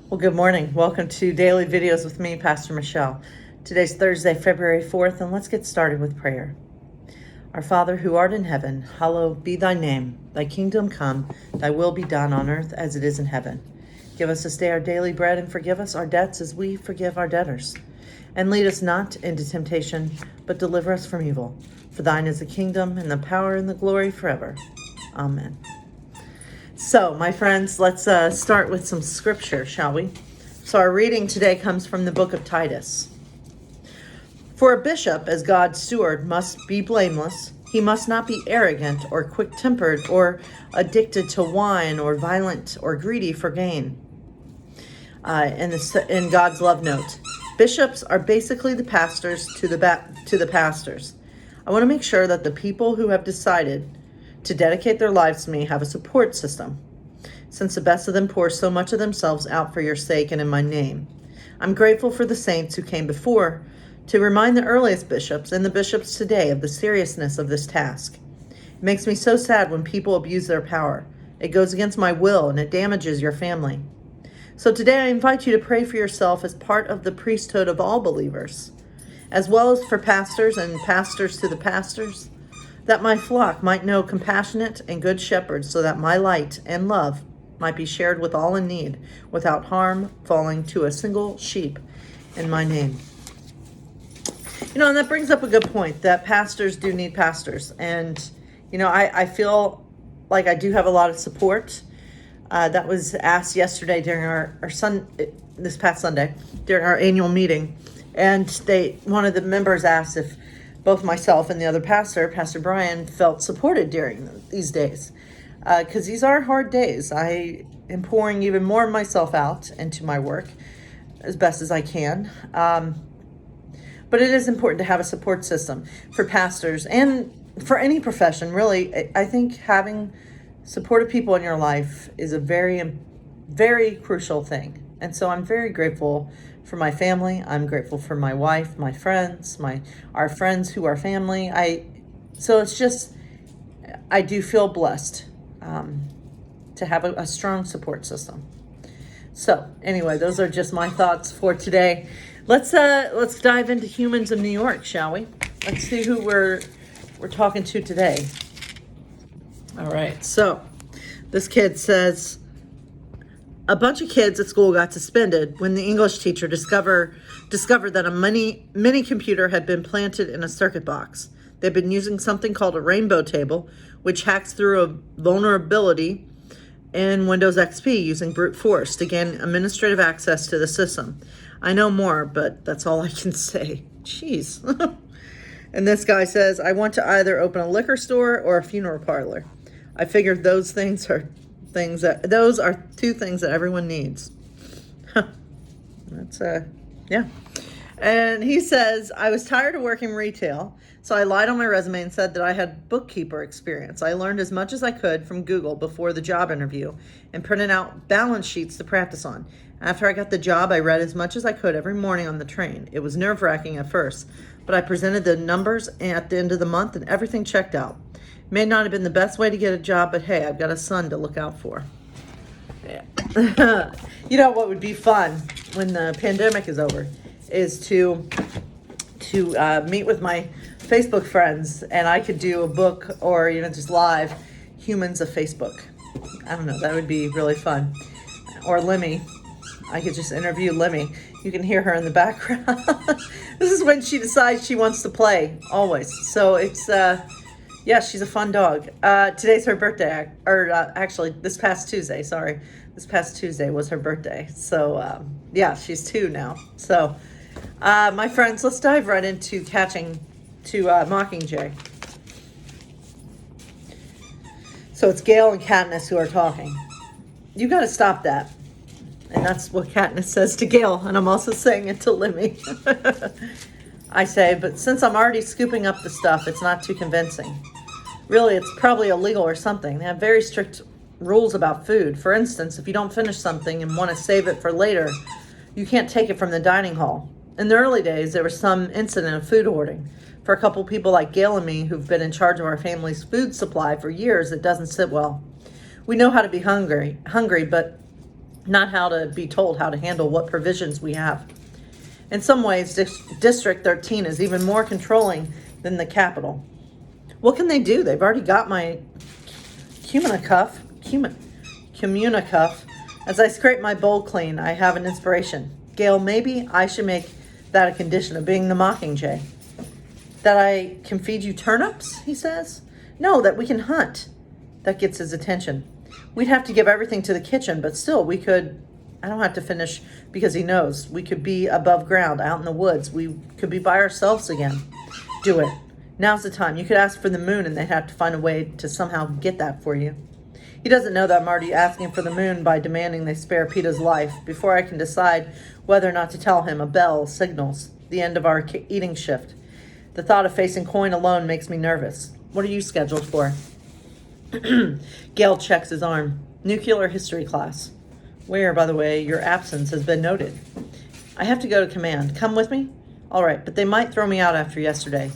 Well, good morning. Welcome to Daily Videos with me, Pastor Michelle. Today's Thursday, February 4th, and let's get started with prayer. Our Father, who art in heaven, hallowed be thy name. Thy kingdom come, thy will be done on earth as it is in heaven. Give us this day our daily bread, and forgive us our debts as we forgive our debtors. And lead us not into temptation, but deliver us from evil. For thine is the kingdom, and the power, and the glory forever. Amen. So, my friends, let's start with some scripture, shall we? So our reading today comes from the book of Titus. For a bishop, as God's steward, must be blameless. He must not be arrogant or quick-tempered or addicted to wine or violent or greedy for gain. In God's love note, bishops are basically the pastors to the pastors. I want to make sure that the people who have decided to dedicate their lives to me have a support system, since the best of them pour so much of themselves out for your sake and in my name. I'm grateful for the saints who came before to remind the earliest bishops and the bishops today of the seriousness of this task. It makes me so sad when people abuse their power. It goes against my will and it damages your family. So today I invite you to pray for yourself as part of the priesthood of all believers, as well as for pastors and pastors to the pastors, that my flock might know compassionate and good shepherds, so that my light and love might be shared with all in need, without harm falling to a single sheep in my name. And that brings up a good point, that pastors do need pastors. And, I feel like I do have a lot of support. That was asked yesterday during this past Sunday, during our annual meeting. And one of the members asked if both myself and the other pastor, Pastor Brian, felt supported during these days. Because these are hard days. I am pouring even more of myself out into my work as best as I can. But it is important to have a support system for pastors and for any profession, really. I think having supportive people in your life is a very, very crucial thing. And so I'm very grateful for my family. I'm grateful for my wife, my friends, our friends who are family. So it's just, I do feel blessed to have a strong support system. So anyway, those are just my thoughts for today. Let's dive into Humans of New York, shall we? Let's see who we're talking to today. All right, so this kid says, a bunch of kids at school got suspended when the English teacher discovered that a mini computer had been planted in a circuit box. They've been using something called a rainbow table, which hacks through a vulnerability in Windows XP using brute force to gain administrative access to the system. I know more, but that's all I can say. Jeez. And this guy says, I want to either open a liquor store or a funeral parlor. I figured those are two things that everyone needs. That's yeah. And he says, I was tired of working retail, so I lied on my resume and said that I had bookkeeper experience. I learned as much as I could from Google before the job interview and printed out balance sheets to practice on. After I got the job, I read as much as I could every morning on the train. It was nerve-wracking at first, but I presented the numbers at the end of the month and everything checked out. It may not have been the best way to get a job, but hey, I've got a son to look out for. Yeah. What would be fun when the pandemic is over is to meet with my Facebook friends, and I could do a book or just live Humans of Facebook. I don't know, that would be really fun. Or Lemmy, I could just interview Lemmy. You can hear her in the background. This is when she decides she wants to play, always. So it's she's a fun dog. Today's her birthday, actually this past Tuesday was her birthday. So she's 2 now. So my friends, let's dive right into Catching Mockingjay. So it's Gail and Katniss who are talking. You got to stop that. And that's what Katniss says to Gail, and I'm also saying it to Lemmy. I say, but since I'm already scooping up the stuff, it's not too convincing. Really, it's probably illegal or something. They have very strict rules about food. For instance, if you don't finish something and want to save it for later, you can't take it from the dining hall. In the early days, there was some incident of food hoarding. For a couple people like Gail and me who've been in charge of our family's food supply for years, it doesn't sit well. We know how to be hungry, but not how to be told how to handle what provisions we have. In some ways, District 13 is even more controlling than the Capitol. What can they do? They've already got my communicuff. As I scrape my bowl clean, I have an inspiration. Gail, maybe I should make that a condition of being the Mockingjay. That I can feed you turnips, he says. No, that we can hunt. That gets his attention. We'd have to give everything to the kitchen, but still we could, I don't have to finish because he knows. We could be above ground, out in the woods. We could be by ourselves again. Do it. Now's the time. You could ask for the moon and they'd have to find a way to somehow get that for you. He doesn't know that I'm already asking for the moon by demanding they spare Peeta's life. Before I can decide whether or not to tell him, a bell signals the end of our eating shift. The thought of facing Coin alone makes me nervous. What are you scheduled for? Gale checks his arm. Nuclear history class. Where, by the way, your absence has been noted. I have to go to command. Come with me? All right, but they might throw me out after yesterday.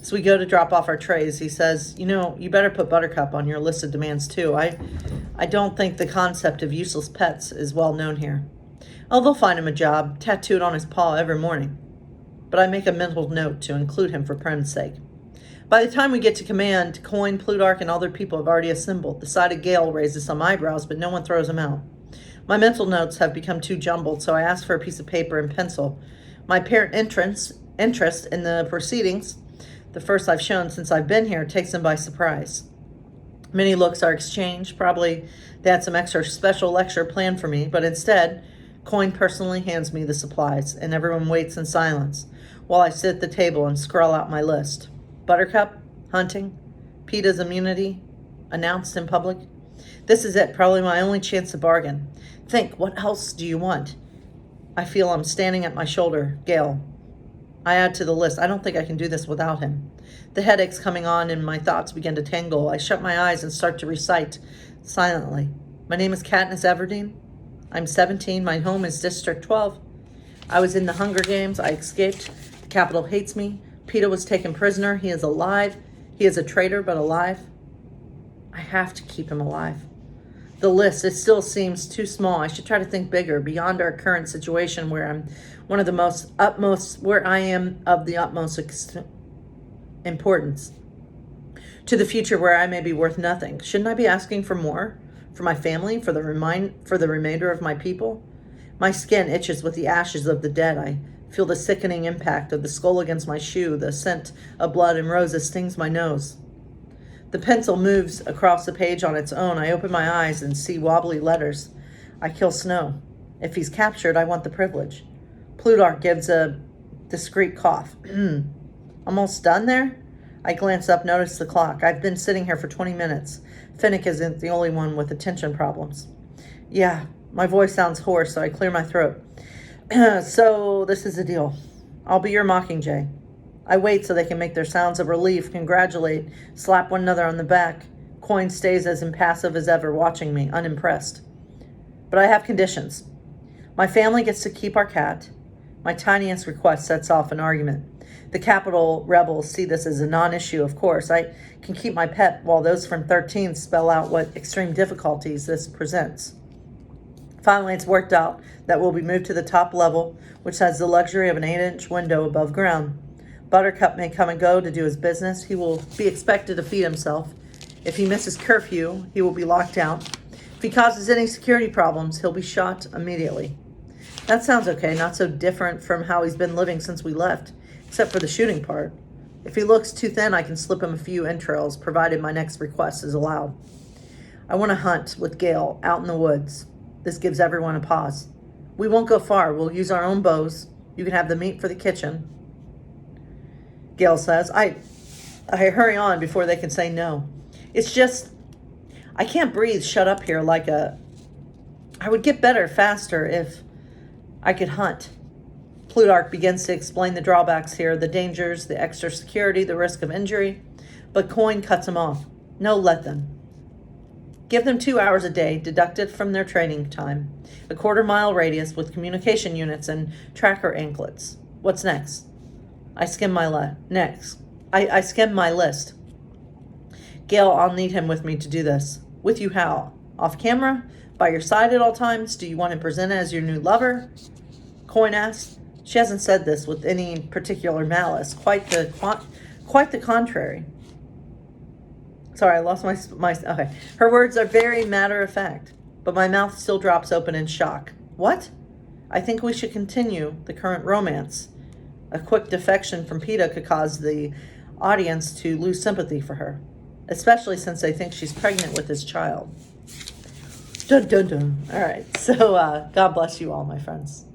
As we go to drop off our trays, he says, you better put Buttercup on your list of demands too. I don't think the concept of useless pets is well known here. Oh, they'll find him a job, tattooed on his paw every morning. But I make a mental note to include him for Prem's sake. By the time we get to command, Coin, Plutarch, and other people have already assembled. The sight of Gale raises some eyebrows, but no one throws him out. My mental notes have become too jumbled, so I ask for a piece of paper and pencil. My apparent interest in the proceedings, the first I've shown since I've been here, takes them by surprise. Many looks are exchanged. Probably they had some extra special lecture planned for me, but instead, Coin personally hands me the supplies, and everyone waits in silence while I sit at the table and scroll out my list. Buttercup, hunting, Peeta's immunity, announced in public. This is it, probably my only chance to bargain. Think, what else do you want? I feel I'm standing at my shoulder. Gale. I add to the list. I don't think I can do this without him. The headache's coming on and my thoughts begin to tangle. I shut my eyes and start to recite silently. My name is Katniss Everdeen. I'm 17. My home is District 12. I was in the Hunger Games. I escaped. The Capitol hates me. Peeta was taken prisoner. He is alive. He is a traitor, but alive. I have to keep him alive. The list, it still seems too small. I should try to think bigger, beyond our current situation where I'm one of the where I am of the utmost importance. To the future where I may be worth nothing. Shouldn't I be asking for more? For my family? For the remainder of my people? My skin itches with the ashes of the dead. I feel the sickening impact of the skull against my shoe. The scent of blood and roses stings my nose. The pencil moves across the page on its own. I open my eyes and see wobbly letters. I kill Snow. If he's captured, I want the privilege. Plutarch gives a discreet cough. Almost done there? I glance up, notice the clock. I've been sitting here for 20 minutes. Finnick isn't the only one with attention problems. Yeah, my voice sounds hoarse, so I clear my throat. So this is the deal. I'll be your Mockingjay. I wait so they can make their sounds of relief, congratulate, slap one another on the back. Coin stays as impassive as ever, watching me, unimpressed. But I have conditions. My family gets to keep our cat. My tiniest request sets off an argument. The Capitol rebels see this as a non-issue, of course. I can keep my pet while those from 13 spell out what extreme difficulties this presents. Finally, it's worked out that we'll be moved to the top level, which has the luxury of an 8-inch window above ground. Buttercup may come and go to do his business. He will be expected to feed himself. If he misses curfew, he will be locked out. If he causes any security problems, he'll be shot immediately. That sounds okay, not so different from how he's been living since we left, except for the shooting part. If he looks too thin, I can slip him a few entrails, provided my next request is allowed. I want to hunt with Gale out in the woods. This gives everyone a pause. We won't go far. We'll use our own bows. You can have the meat for the kitchen. Gale says. I hurry on before they can say no. It's just, I can't breathe shut up here like a... I would get better faster if I could hunt. Plutarch begins to explain the drawbacks here, the dangers, the extra security, the risk of injury. But Coin cuts him off. No, let them. Give them 2 hours a day, deducted from their training time. A 1/4-mile radius with communication units and tracker anklets. What's next? I skim my list. Gale, I'll need him with me to do this. With you how? Off camera? by your side at all times? Do you want him presented as your new lover? Coin asks. She hasn't said this with any particular malice. Quite the contrary. Sorry, I lost my. Okay. Her words are very matter of fact, but my mouth still drops open in shock. What? I think we should continue the current romance. A quick defection from PETA could cause the audience to lose sympathy for her, especially since they think she's pregnant with his child. Dun dun dun. All right. So God bless you all, my friends.